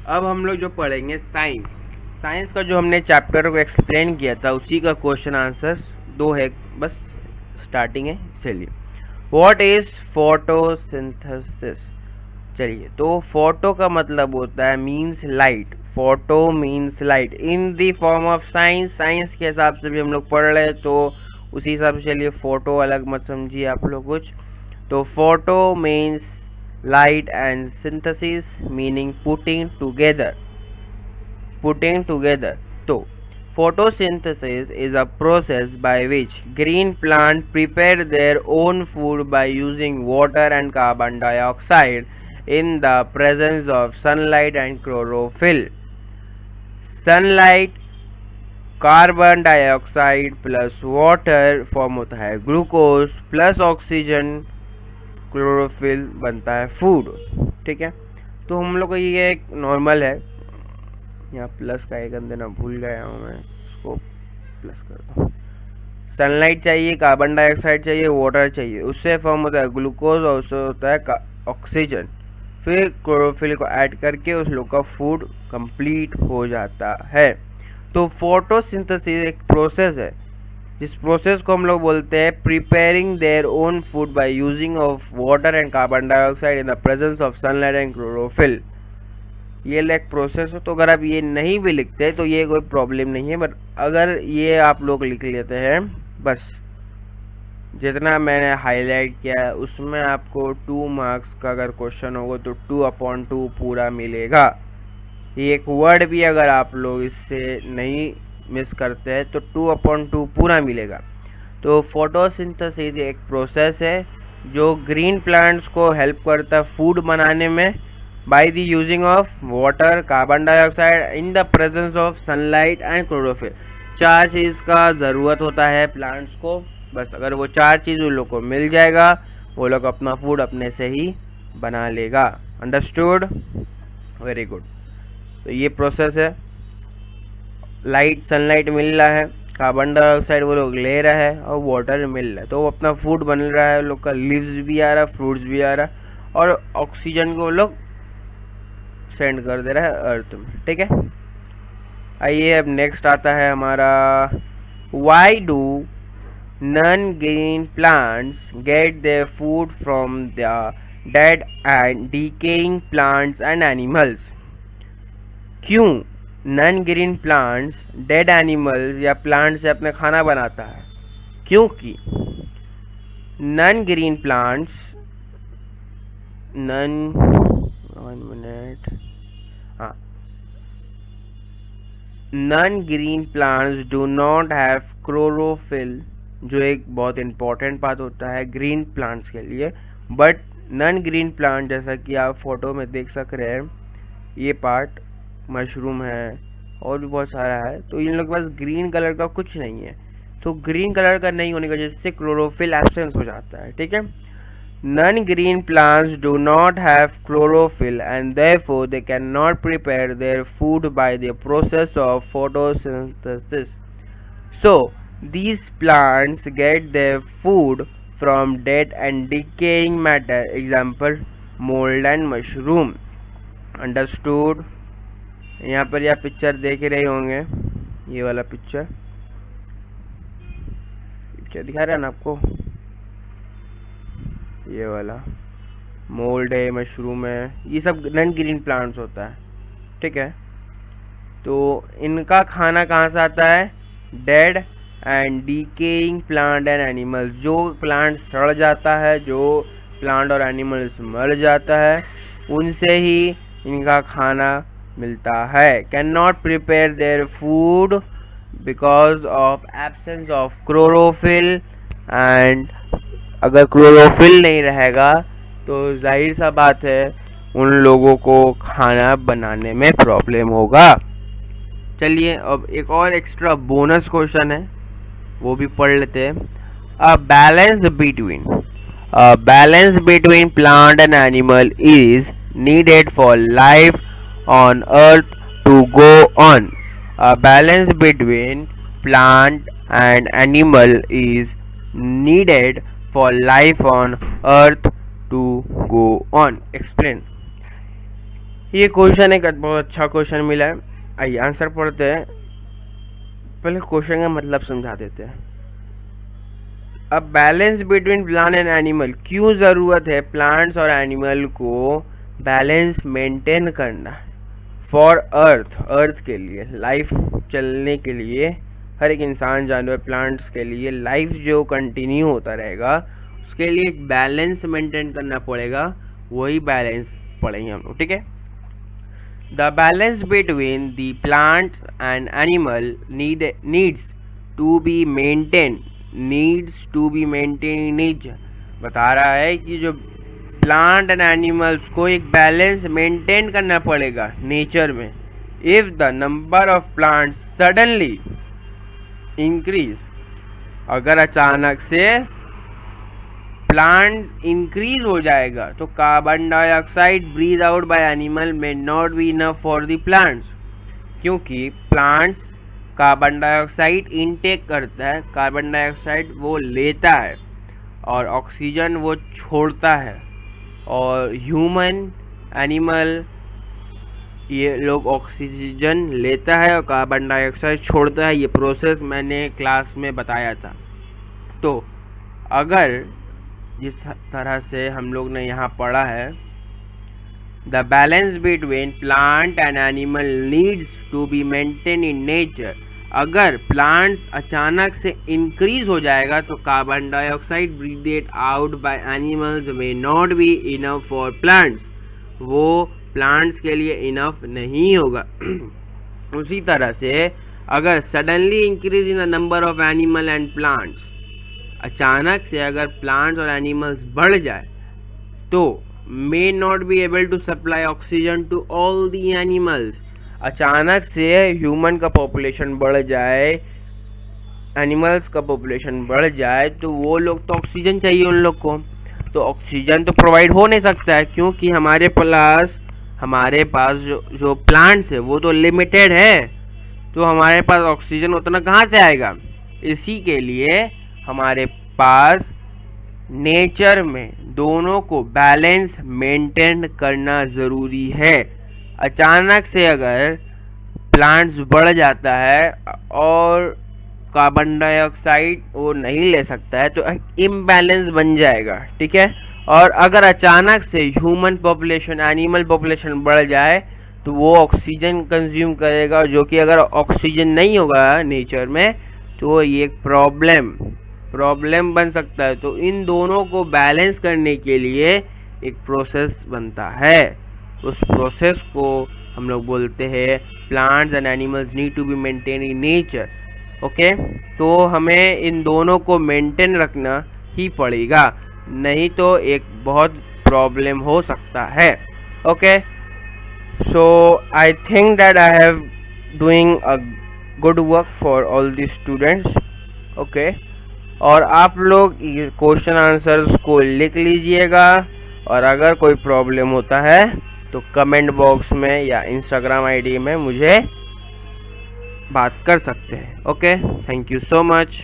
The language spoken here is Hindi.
अब हम लोग जो पढ़ेंगे साइंस। साइंस का जो हमने चैप्टर को एक्सप्लेन किया था उसी का क्वेश्चन आंसर दो है, बस स्टार्टिंग है। चलिए, व्हाट इज फोटोसिंथेसिस। चलिए, तो फोटो का मतलब होता है means light. Photo means light in the form of science. Science के हिसाब से भी हम लोग पढ़ रहे हैं तो उसी हिसाब से चलिए, फोटो अलग मत समझिए आप लोग कुछ। तो photo means light and synthesis meaning putting together. So photosynthesis is a process by which green plants prepare their own food by using water and carbon dioxide in the presence of sunlight and chlorophyll. Sunlight, carbon dioxide plus water form होता है ग्लूकोज प्लस ऑक्सीजन, क्लोरोफिल बनता है फूड। ठीक है, तो हम लोग को ये एक नॉर्मल है। यहाँ प्लस का एक देना भूल गया हूँ मैं, इसको प्लस करता हूँ। सनलाइट चाहिए, कार्बन डाइऑक्साइड चाहिए, वाटर चाहिए, उससे फॉर्म होता है ग्लूकोज और उससे होता है ऑक्सीजन। फिर क्लोरोफिल को ऐड करके उस लोग का फूड कंप्लीट हो जाता है। तो फोटोसिंथेसिस एक प्रोसेस है जिस प्रोसेस को हम लोग बोलते हैं preparing their own food by using of water and carbon dioxide in the presence of sunlight and chlorophyll. ये एक प्रोसेस है। तो अगर आप ये नहीं भी लिखते तो ये कोई प्रॉब्लम नहीं है, बट अगर ये आप लोग लिख लेते हैं, बस जितना मैंने हाईलाइट किया है उसमें आपको 2 मार्क्स का अगर क्वेश्चन होगा तो 2/2 पूरा मिलेगा। ये एक वर्ड भी अगर आप लोग इससे नहीं मिस करते हैं तो 2/2 पूरा मिलेगा। तो फोटोसिंथेसिस एक प्रोसेस है जो ग्रीन प्लांट्स को हेल्प करता है फूड बनाने में by the using of water, carbon dioxide in the presence of sunlight and chlorophyll. 4 चीज़ का ज़रूरत होता है प्लांट्स को, बस अगर वो 4 चीज़ उन लोग को मिल जाएगा वो लोग अपना फूड अपने से ही बना लेगा। अंडरस्टूड? Very good. तो ये प्रोसेस है। लाइट, सनलाइट मिल रहा है, कार्बन डाइऑक्साइड वो लोग ले रहा है और वाटर मिल रहा है, तो वो अपना फूड बन रहा है। लोग का लीव्स भी आ रहा है, फ्रूट्स भी आ रहा है और ऑक्सीजन को वो लोग सेंड कर दे रहा है अर्थ में। ठीक है, आइए अब नेक्स्ट आता है हमारा why do non green plants get their food from the dead and decaying plants and animals. क्यों non green plants dead animals या प्लांट से अपने खाना बनाता है? क्योंकि non green plants non green plants do not have chlorophyll, जो एक बहुत इंपॉर्टेंट बात होता है ग्रीन प्लांट्स के लिए। बट नॉन ग्रीन प्लांट, जैसा कि आप फोटो में देख सक रहे हैं, ये पार्ट मशरूम है और भी बहुत सारा है, तो इन लोग के पास ग्रीन कलर का कुछ नहीं है। तो ग्रीन कलर का नहीं होने की वजह से क्लोरोफिल एब्सेंस हो जाता है। ठीक है, non green plants do not have chlorophyll and therefore they can not prepare their food by the process of photosynthesis. So these plants get their food from dead and decaying matter, example mold and mushroom. Understood? यहाँ पर आप पिक्चर देख रहे होंगे, ये वाला पिक्चर दिखा रहा है ना आपको, ये वाला मोल्ड है, मशरूम है, ये सब नॉन ग्रीन प्लांट्स होता है। ठीक है, तो इनका खाना कहाँ से आता है? Dead and decaying plant and animals. जो प्लांट सड़ जाता है, जो प्लांट और एनिमल्स मर जाता है, उनसे ही इनका खाना मिलता है। Can not prepare their food because of absence of chlorophyll, and अगर क्लोरोफिल नहीं रहेगा तो जाहिर सा बात है उन लोगों को खाना बनाने में प्रॉब्लम होगा। चलिए अब एक और एक्स्ट्रा बोनस क्वेश्चन है, वो भी पढ़ लेते हैं। A balance between plant and animal is needed for life on earth to go on. A balance between plant and animal is needed for life on earth to go on. Explain. ये क्वेश्चन एक बहुत अच्छा क्वेश्चन मिला है। आइए आंसर पढ़ते हैं। पहले क्वेश्चन का मतलब समझा देते हैं। अब balance between plant and animal, क्यों ज़रूरत है प्लांट्स और एनिमल को बैलेंस मेंटेन करना फॉर अर्थ के लिए, लाइफ चलने के लिए, हर एक इंसान, जानवर, प्लांट्स के लिए लाइफ जो कंटिन्यू होता रहेगा उसके लिए एक बैलेंस मेंटेन करना पड़ेगा। वही बैलेंस पढ़ेंगे हम लोग, ठीक है। The balance between the plants and animal needs to be maintain, बता रहा है कि जो प्लांट एंड एनिमल्स को एक बैलेंस मेंटेन करना पड़ेगा नेचर में। If the number of plants suddenly increase, अगर अचानक से प्लांट्स इंक्रीज हो जाएगा तो carbon dioxide breathe out by animal may not be enough for the plants, क्योंकि प्लांट्स कार्बन डाइऑक्साइड इनटेक करता है, कार्बन डाइऑक्साइड वो लेता है और ऑक्सीजन वो छोड़ता है। और ह्यूमन, एनिमल, ये लोग ऑक्सीजन लेता है और कार्बन डाइऑक्साइड छोड़ता है। ये प्रोसेस मैंने क्लास में बताया था। तो अगर जिस तरह से हम लोग ने यहाँ पढ़ा है, the balance between plant and animal needs to be maintain in nature, अगर प्लांट्स अचानक से इंक्रीज हो जाएगा तो carbon dioxide ब्रीथेड out by animals में not be enough for plants, वो प्लांट्स के लिए इनफ नहीं होगा। उसी तरह से अगर suddenly increase in the number of animal and plants, अचानक से अगर प्लांट्स और एनिमल्स बढ़ जाए तो may not be able to supply oxygen to all the animals, अचानक से ह्यूमन का पॉपुलेशन बढ़ जाए, एनिमल्स का पॉपुलेशन बढ़ जाए तो वो लोग तो ऑक्सीजन चाहिए उन लोग को, तो ऑक्सीजन तो प्रोवाइड हो नहीं सकता है, क्योंकि हमारे पास जो प्लांट्स है वो तो लिमिटेड है, तो हमारे पास ऑक्सीजन उतना कहाँ से आएगा। इसी के लिए हमारे पास नेचर में दोनों को बैलेंस मेंटेन करना ज़रूरी है। अचानक से अगर प्लांट्स बढ़ जाता है और कार्बन डाइऑक्साइड वो नहीं ले सकता है तो इम्बैलेंस बन जाएगा, ठीक है। और अगर अचानक से ह्यूमन पॉपुलेशन, एनिमल पॉपुलेशन बढ़ जाए तो वो ऑक्सीजन कंज्यूम करेगा, जो कि अगर ऑक्सीजन नहीं होगा नेचर में तो ये एक प्रॉब्लम बन सकता है। तो इन दोनों को बैलेंस करने के लिए एक प्रोसेस बनता है, उस प्रोसेस को हम लोग बोलते हैं plants and animals need to be maintain in nature. Okay, तो हमें इन दोनों को मेंटेन रखना ही पड़ेगा, नहीं तो एक बहुत प्रॉब्लम हो सकता है। Okay, so I think that I have doing a good work for all the students. Okay, और आप लोग क्वेश्चन आंसर्स को लिख लीजिएगा, और अगर कोई प्रॉब्लम होता है तो कमेंट बॉक्स में या इंस्टाग्राम आईडी में मुझे बात कर सकते हैं। Okay, thank you so much.